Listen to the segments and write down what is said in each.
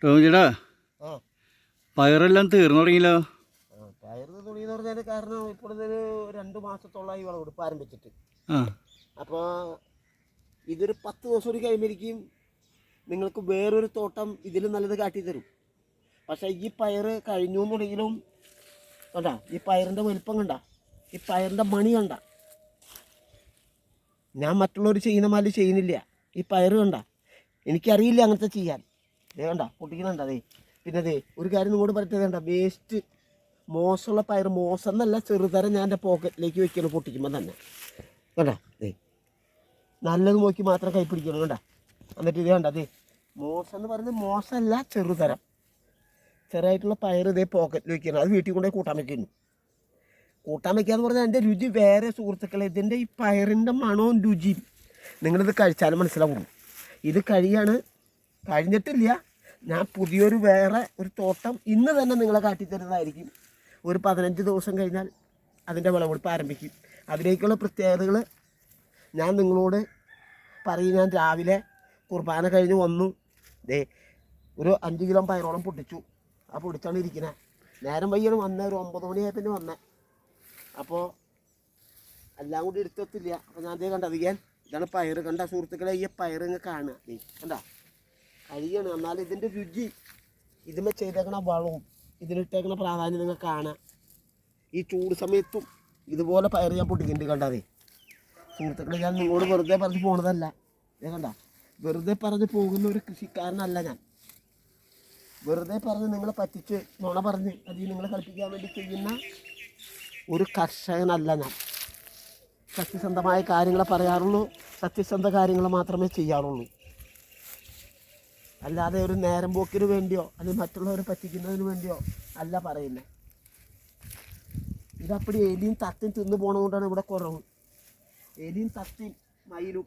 ടോമിച്ചേട്ടാ, ആ പയറെല്ലാം തീർന്നു തുടങ്ങിയല്ലോ. പയർ തുണിയെന്ന് പറഞ്ഞാൽ കാരണം ഇപ്പോഴൊരു 2 മാസത്തോളമായി വിളവെടുപ്പ് ആരംഭിച്ചിട്ട്. ആ അപ്പോൾ ഇതൊരു 10 ദിവസം കൂടി കഴിയുമ്പോഴേക്കും നിങ്ങൾക്ക് വേറൊരു തോട്ടം ഇതിൽ നല്ലത് കാട്ടിത്തരും. പക്ഷേ ഈ പയർ കഴിഞ്ഞു എന്നുണ്ടെങ്കിലും കണ്ട, ഈ പയറിൻ്റെ വലിപ്പം കണ്ട, ഈ പയറിൻ്റെ മണി കണ്ട, ഞാൻ മറ്റുള്ളവർ ചെയ്യുന്ന മാതിരി ചെയ്യുന്നില്ല. ഈ പയർ കണ്ട, എനിക്കറിയില്ല അങ്ങനത്തെ ചെയ്യാൻ. അതേ കണ്ട പൊട്ടിക്കുന്നുണ്ട്. അതേ പിന്നെ അതേ ഒരു കാര്യം നിങ്ങളോട് പറഞ്ഞത് കണ്ട, വേസ്റ്റ് മോശമുള്ള പയർ, മോശം എന്നല്ല, ചെറുതരം ഞാൻ എൻ്റെ പോക്കറ്റിലേക്ക് വെക്കണം പൊട്ടിക്കുമ്പോൾ തന്നെ. കണ്ട അതേ നല്ലത് നോക്കി മാത്രം കൈ പിടിക്കണം. കണ്ട എന്നിട്ട് ഇത് കണ്ട, അതേ മോശം എന്ന് പറയുന്നത് മോശമല്ല, ചെറുതരം ചെറുതായിട്ടുള്ള പയർ ഇതേ പോക്കറ്റിൽ വയ്ക്കണം. അത് വീട്ടിൽ കൊണ്ടുപോയി കൂട്ടാൻ വയ്ക്കുന്നു. കൂട്ടാൻ വയ്ക്കാന്ന് പറഞ്ഞാൽ അതിൻ്റെ രുചി വേറെ സുഹൃത്തുക്കളെ. ഇതിൻ്റെ ഈ പയറിൻ്റെ മണവും രുചിയും നിങ്ങളിത് കഴിച്ചാലും മനസ്സിലാവുള്ളൂ. ഇത് കഴിഞ്ഞിട്ടില്ല. ഞാൻ പുതിയൊരു വേറെ ഒരു തോട്ടം ഇന്ന് തന്നെ നിങ്ങളെ കാട്ടിത്തരുന്നതായിരിക്കും. ഒരു 15 ദിവസം കഴിഞ്ഞാൽ അതിൻ്റെ വിളവെടുപ്പ് ആരംഭിക്കും. അതിലേക്കുള്ള പ്രത്യേകതകൾ ഞാൻ നിങ്ങളോട് പറയും. ഞാൻ രാവിലെ കുർബാന കഴിഞ്ഞ് വന്നു, ദേ ഒരു 5 കിലോ പയറോളം പൊട്ടിച്ചു. ആ പൊടിച്ചാണ് ഇരിക്കുന്നത്. നേരം വയ്യാണ് വന്നത്, ഒരു 9 മണിയായി പിന്നെ വന്നത്. അപ്പോൾ എല്ലാം കൂടി എടുത്തെത്തില്ല. അപ്പോൾ ഞാൻ അതേ കണ്ട അധികം ഇതാണ് പയർ. കണ്ട സുഹൃത്തുക്കളെ, ഈ പയർ ഇങ്ങ് കാണുക. നീ കണ്ട കഴിയാണ്. എന്നാൽ ഇതിൻ്റെ രുചി, ഇതിന്മേ ചെയ്തേക്കണ വളവും ഇതിലിട്ടേക്കണ പ്രാധാന്യം നിങ്ങൾ കാണാം. ഈ ചൂട് സമയത്തും ഇതുപോലെ പയർ ഞാൻ പൊട്ടിക്കുന്നുണ്ട്. കണ്ടതേ സുഹൃത്തുക്കളെ, ഞാൻ നിങ്ങളോട് വെറുതെ പറഞ്ഞ് പോണതല്ല. കണ്ട, വെറുതെ പറഞ്ഞ് പോകുന്ന ഒരു കൃഷിക്കാരനല്ല ഞാൻ. വെറുതെ പറഞ്ഞ് നിങ്ങളെ പറ്റിച്ച് നുണ പറഞ്ഞ് അതിൽ നിങ്ങളെ കളിപ്പിക്കാൻ വേണ്ടി ചെയ്യുന്ന ഒരു കർഷകനല്ല ഞാൻ. സത്യസന്ധമായ കാര്യങ്ങളെ പറയാറുള്ളൂ, സത്യസന്ധ കാര്യങ്ങൾ മാത്രമേ ചെയ്യാറുള്ളൂ. അല്ലാതെ ഒരു നേരം പോക്കിന് വേണ്ടിയോ അല്ലെങ്കിൽ മറ്റുള്ളവരെ പറ്റിക്കുന്നതിന് വേണ്ടിയോ അല്ല പറയുന്നത്. ഇതപ്പടി എലിയും തത്തിയും തിന്നു പോണതുകൊണ്ടാണ് ഇവിടെ കുറവ്. എലിയും തത്തിയും മയിലും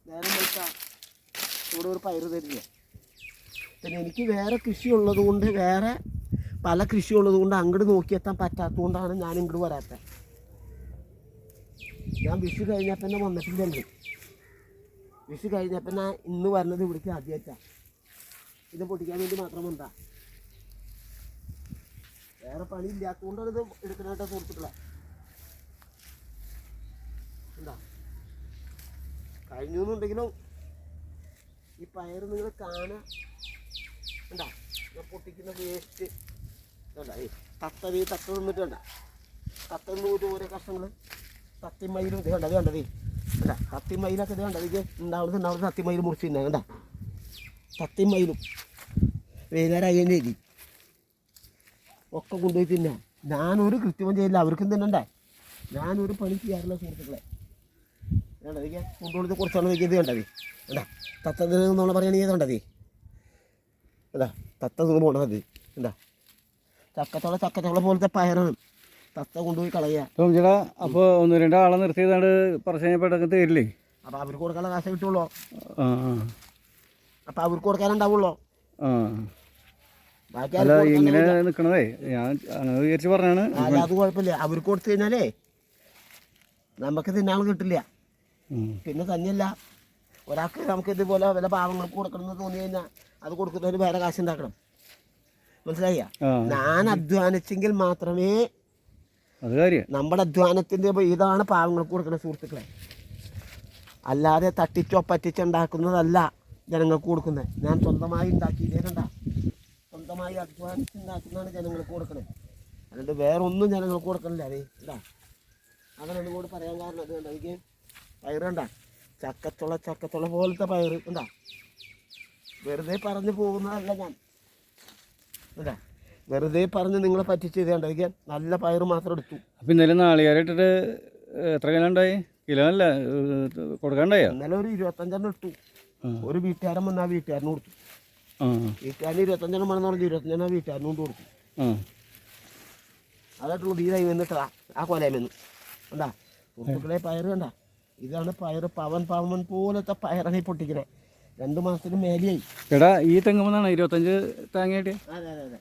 നേരം വെച്ചാൽ ഇവിടെ ഒരു പയർ തരില്ല. പിന്നെ എനിക്ക് വേറെ കൃഷി ഉള്ളതുകൊണ്ട്, വേറെ പല കൃഷി ഉള്ളതുകൊണ്ട് അങ്ങോട്ട് നോക്കിയെത്താൻ പറ്റാത്തതുകൊണ്ടാണ് ഞാൻ ഇങ്ങോട്ട് വരാത്തത്. ഞാൻ വിഷു കഴിഞ്ഞപ്പോൾ തന്നെ വന്നിട്ടില്ലല്ലോ. വിഷു കഴിഞ്ഞപ്പോൾ ഞാൻ ഇന്ന് വരുന്നത് ഇവിടേക്ക് ആദ്യമായിട്ടാണ്. ഇത് പൊട്ടിക്കാൻ വേണ്ടി മാത്രം എന്താ, വേറെ പണി ഇല്ലാത്തതുകൊണ്ടാണ് ഇത് എടുക്കാനായിട്ട് സുഹൃത്തുക്കളെ. എന്താ കഴിഞ്ഞു എന്നുണ്ടെങ്കിലും ഈ പയർ നിങ്ങൾ കാണുക. എന്താ ഞാൻ പൊട്ടിക്കുന്ന വേസ്റ്റ് കണ്ട, ഈ തത്ത നിന്നിട്ട് കണ്ട, തത്ത നിന്ന് ഓരോ കഷ്ണങ്ങൾ തത്തിമയിലും ഇത് കണ്ടത് കണ്ടതേ അല്ല, തത്തിമയിലൊക്കെ ഇത് കണ്ടത്. ഇത് ഉണ്ടാവുന്നത് തത്തിമയിൽ മുറിച്ച് തിന്നാ. കണ്ട തത്തിമയിലും വൈകുന്നേരം അയ്യൻ്റെ എലി ഒക്കെ കൊണ്ടുപോയി തിന്നാ. ഞാനൊരു കൃത്യമം ചെയ്യില്ല, അവർക്കും തിന്നണ്ടേ. ഞാനൊരു പണി ചെയ്യാറില്ല സുഹൃത്തുക്കളെ. കണ്ടത് കൊണ്ടുകൊടുത്ത് കുറച്ചാണ് വയ്ക്കുന്നത്. കണ്ടത് കണ്ടാ തത്ത നിന്നുള്ള പറയുകയാണെങ്കിൽ കണ്ടതേ അല്ല, തത്ത നിന്ന് പോണത് എന്താ ചക്കത്തോള പോലത്തെ പയറാണ്. തത്ത കൊണ്ടുപോയി കളയുക. ടോമിച്ചേട്ടാ, അപ്പോൾ 1-2 ആളെ നിർത്തിയതാണ്ട് പറഞ്ഞു കഴിഞ്ഞപ്പോൾ തരില്ലേ? അപ്പോൾ അവർക്ക് കൊടുക്കാനുള്ള കാശ് കിട്ടുള്ളൂ. ആ അപ്പോൾ അവർക്ക് കൊടുക്കാനുണ്ടാവുള്ളൂ. ആ ബാക്കി അല്ല, ഇങ്ങനെ നിൽക്കണതേ ഞാൻ അങ്ങനെ വിചാരിച്ച് പറഞ്ഞാണ്. അല്ല, അത് കുഴപ്പമില്ല. അവർക്ക് കൊടുത്തു കഴിഞ്ഞാലേ നമുക്ക് തിന്നാൾ കിട്ടില്ല. പിന്നെ തന്നെയല്ല, ഒരാൾക്ക് നമുക്ക് ഇതുപോലെ വല്ല പാവങ്ങൾക്ക് കൊടുക്കണമെന്ന് തോന്നി കഴിഞ്ഞാൽ അത് കൊടുക്കുന്നതിന് വേറെ കാശ് ഉണ്ടാക്കണം. മനസ്സിലായ? ഞാൻ അധ്വാനിച്ചെങ്കിൽ മാത്രമേ അത് കാര്യം നമ്മുടെ അധ്വാനത്തിൻ്റെ ഇതാണ് പാവങ്ങൾക്ക് കൊടുക്കുന്ന സുഹൃത്തുക്കളെ. അല്ലാതെ തട്ടിച്ചോ പറ്റിച്ചുണ്ടാക്കുന്നതല്ല ജനങ്ങൾക്ക് കൊടുക്കുന്നത്. ഞാൻ സ്വന്തമായി ഉണ്ടാക്കി കണ്ട, സ്വന്തമായി അധ്വാനിച്ചുണ്ടാക്കുന്നതാണ് ജനങ്ങൾക്ക് കൊടുക്കുന്നത്. അതുകൊണ്ട് വേറെ ഒന്നും ജനങ്ങൾക്ക് കൊടുക്കണില്ല. അതേ എന്താ അങ്ങനെ ഒന്നുകൂടി പറയാൻ കാരണം അത് കണ്ട, എനിക്ക് പയർ കണ്ട ചക്കച്ചുള പോലത്തെ പയർ എന്താ, വെറുതെ പറഞ്ഞു പോകുന്നതല്ല ഞാൻ. എന്താ വെറുതെ പറഞ്ഞ് നിങ്ങളെ പറ്റിച്ച് ചെയ്തേണ്ടിരിക്കാൻ നല്ല പയർ മാത്രം എടുത്തു. അപ്പം ഇന്നലെ നാളികേരിട്ടിട്ട് എത്ര കിലോ ഉണ്ടായി? കിലോ അല്ല, കൊടുക്കാണ്ടായോ? ഇന്നലെ ഒരു 25 എടുത്തു. ഒരു വീട്ടുകാരൻ വന്നാൽ വീട്ടുകാരന് കൊടുത്തു. വീട്ടുകാരന് 25 വേണമെന്ന് പറഞ്ഞു 25 വീട്ടുകാരന് കൊണ്ട് കൊടുത്തു. അതായിട്ടുള്ളൂ ഈ തൈ വന്നിട്ടതാ ആ കൊലയെന്ന്. എന്താ സുഹൃത്തുക്കളെ, പയർ കണ്ട, ഇതാണ് പയർ. പവൻ പോലത്തെ പയറാണ് ഈ പൊട്ടിക്കണേ. 2 മാസത്തിന് മേലെയായി. എടാ, ഈ തെങ്ങുമെന്നാണ് 25 തേങ്ങയായിട്ട്? അതെ അതെ അതെ.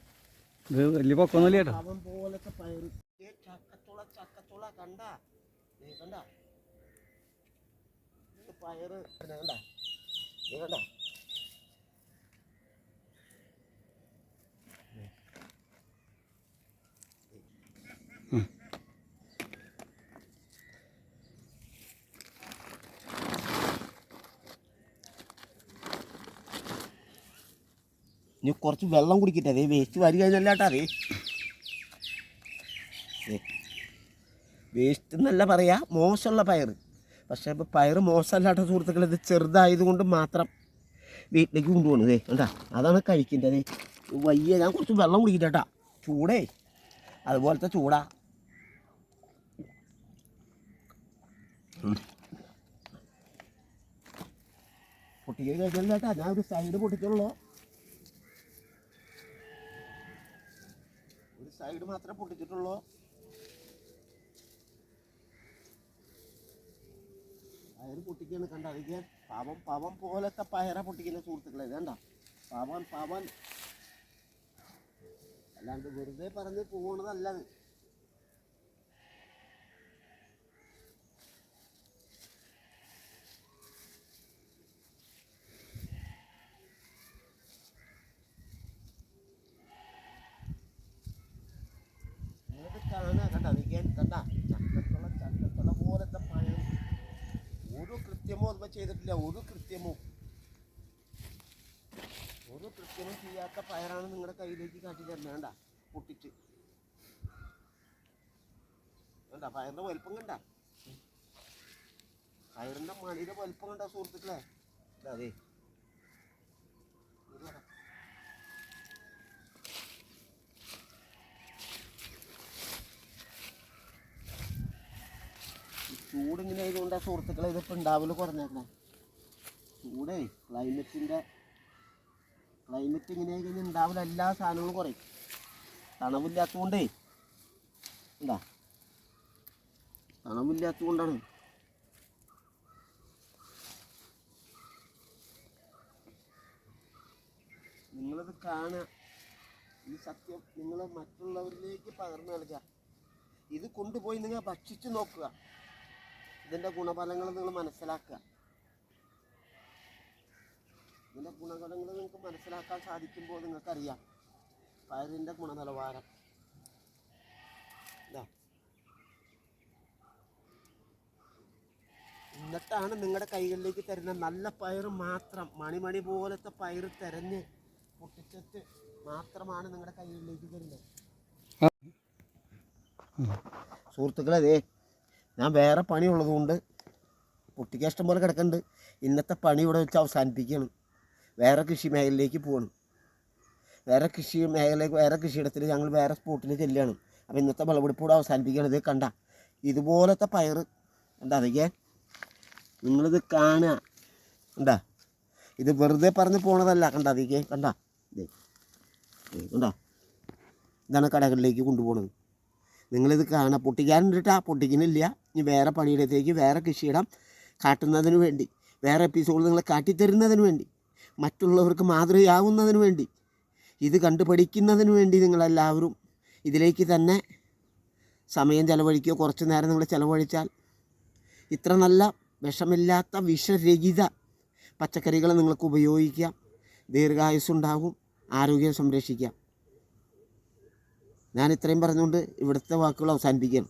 ഇത് വലിയ പൊക്കൊന്നുമില്ല കേട്ടോ. പവൻ പോലത്തെ പയർ. ചക്കത്തുള കണ്ട കണ്ട പയർ കണ്ട കണ്ട ഇനി കുറച്ച് വെള്ളം കുടിക്കട്ടെ. അതേ വേസ്റ്റ് വരി കഴിഞ്ഞല്ലാട്ടാ. അതേ വേസ്റ്റ് എന്നല്ല പറയാ, മോശമുള്ള പയർ. പക്ഷേ ഇപ്പോൾ പയർ മോശമല്ലാത്ത സുഹൃത്തുക്കൾ, ഇത് ചെറുതായതുകൊണ്ട് മാത്രം വീട്ടിലേക്ക് കൊണ്ടുപോകണത് കണ്ടാ. അതാണ് കഴിക്കേണ്ടത്. വയ്യ, ഞാൻ കുറച്ച് വെള്ളം കുടിക്കട്ടെ. ചൂടേ അതുപോലത്തെ ചൂടാ. പൊട്ടിക്കൽ കഴിഞ്ഞാൽ കേട്ടാ, ഞാൻ ഒരു സൈഡ് പൊട്ടിച്ചുള്ളൂ. ഒരു സൈഡ് മാത്രമേ പൊട്ടിച്ചിട്ടുള്ളൂ. പയർ പൊട്ടിക്കാണ് കണ്ട. അതിക്ക് പവൻ പോലത്തെ പയറ പൊട്ടിക്കുന്ന സുഹൃത്തുക്കളെ വേണ്ട. പവൻ അല്ലാണ്ട് വെറുതെ പറഞ്ഞ് പോകണതല്ലത്. കാണാ കണ്ട. അതിക്കാൻ കണ്ട ചക്കത്തുള്ള പോലത്തെ പയർ. ഒരു കൃത്യമോ ഒന്നും ചെയ്തിട്ടില്ല. ഒരു കൃത്യമോ ചെയ്യാത്ത പയറാണ് നിങ്ങളുടെ കയ്യിലേക്ക് കാട്ടി തരുന്നത്. വേണ്ട പൊട്ടിച്ച് വേണ്ട. പയറിന്റെ വലുപ്പം കണ്ട, പയറിന്റെ മണിയുടെ വലുപ്പം കണ്ട സുഹൃത്തുക്കളെ. അതെ ചൂടിങ്ങനെ ആയതുകൊണ്ടാ സുഹൃത്തുക്കളെ ഇതിപ്പോൾ ഉണ്ടാവില്ല കുറഞ്ഞേക്കണേ. ചൂടേ ക്ലൈമറ്റ് ഇങ്ങനെ കഴിഞ്ഞാൽ ഉണ്ടാവില്ല. എല്ലാ സാധനങ്ങളും കുറയും. തണവില്ലാത്തതുകൊണ്ടേ എന്താ, തണവില്ലാത്തതുകൊണ്ടാണ്. നിങ്ങളിത് കാണുക, ഈ സത്യം നിങ്ങൾ മറ്റുള്ളവരിലേക്ക് പകർന്നു നൽകുക. ഇത് കൊണ്ടുപോയി നിങ്ങൾ ഭക്ഷിച്ച് നോക്കുക. ഇതിൻ്റെ ഗുണഫലങ്ങൾ നിങ്ങൾ മനസ്സിലാക്കുക. ഇതിൻ്റെ ഗുണഫലങ്ങൾ നിങ്ങൾക്ക് മനസ്സിലാക്കാൻ സാധിക്കുമ്പോൾ നിങ്ങൾക്കറിയാം പയറിൻ്റെ ഗുണനിലവാരം. എന്നിട്ടാണ് നിങ്ങളുടെ കൈകളിലേക്ക് തരുന്ന നല്ല പയർ മാത്രം, മണി പോലത്തെ പയർ തിരഞ്ഞ് പൊട്ടിച്ചിട്ട് മാത്രമാണ് നിങ്ങളുടെ കൈകളിലേക്ക് തരുന്നത്. സുഹൃത്തുക്കളെ, ഞാൻ വേറെ പണിയുള്ളതുകൊണ്ട് പൊട്ടിക്കാൻ ഇഷ്ടം പോലെ കിടക്കുന്നുണ്ട്. ഇന്നത്തെ പണി ഇവിടെ വെച്ച് അവസാനിപ്പിക്കുകയാണ്. വേറെ കൃഷി മേഖലയിലേക്ക് പോകണം. വേറെ കൃഷിയിടത്തിൽ ഞങ്ങൾ വേറെ സ്പോട്ടിൽ ചെല്ലുകയാണ്. അപ്പോൾ ഇന്നത്തെ വിളവെടുപ്പ് കൂടെ അവസാനിപ്പിക്കുകയാണ്. ഇത് കണ്ട, ഇതുപോലത്തെ പയർ എന്താ, അതൊക്കെ നിങ്ങളിത് കാണുക. കണ്ടാ, ഇത് വെറുതെ പറഞ്ഞ് പോണതല്ല. കണ്ട, അതൊക്കെ കണ്ട, കണ്ടോ, ഇതാണ് കടകളിലേക്ക് കൊണ്ടുപോകണത്. നിങ്ങളിത് കാണുക. പൊട്ടിക്കാനുണ്ടിട്ടാ പൊട്ടിക്കുന്നില്ല. ഇനി വേറെ പണിയിടത്തേക്ക്, വേറെ കൃഷിയിടം കാട്ടുന്നതിന് വേണ്ടി, വേറെ എപ്പിസോഡ് നിങ്ങളെ കാട്ടിത്തരുന്നതിന് വേണ്ടി, മറ്റുള്ളവർക്ക് മാതൃകയാവുന്നതിന് വേണ്ടി, ഇത് കണ്ടു പഠിക്കുന്നതിന് വേണ്ടി നിങ്ങളെല്ലാവരും ഇതിലേക്ക് തന്നെ സമയം ചിലവഴിക്കുക. കുറച്ച് നേരം നിങ്ങൾ ചിലവഴിച്ചാൽ ഇത്ര നല്ല വിഷമില്ലാത്ത വിഷരഹിത പച്ചക്കറികൾ നിങ്ങൾക്ക് ഉപയോഗിക്കാം. ദീർഘായുസ്സുണ്ടാകും, ആരോഗ്യം സംരക്ഷിക്കാം. ഞാൻ ഇത്രയും പറഞ്ഞുകൊണ്ട് ഇവിടുത്തെ വാക്കുകൾ അവസാനിപ്പിക്കുകയാണ്.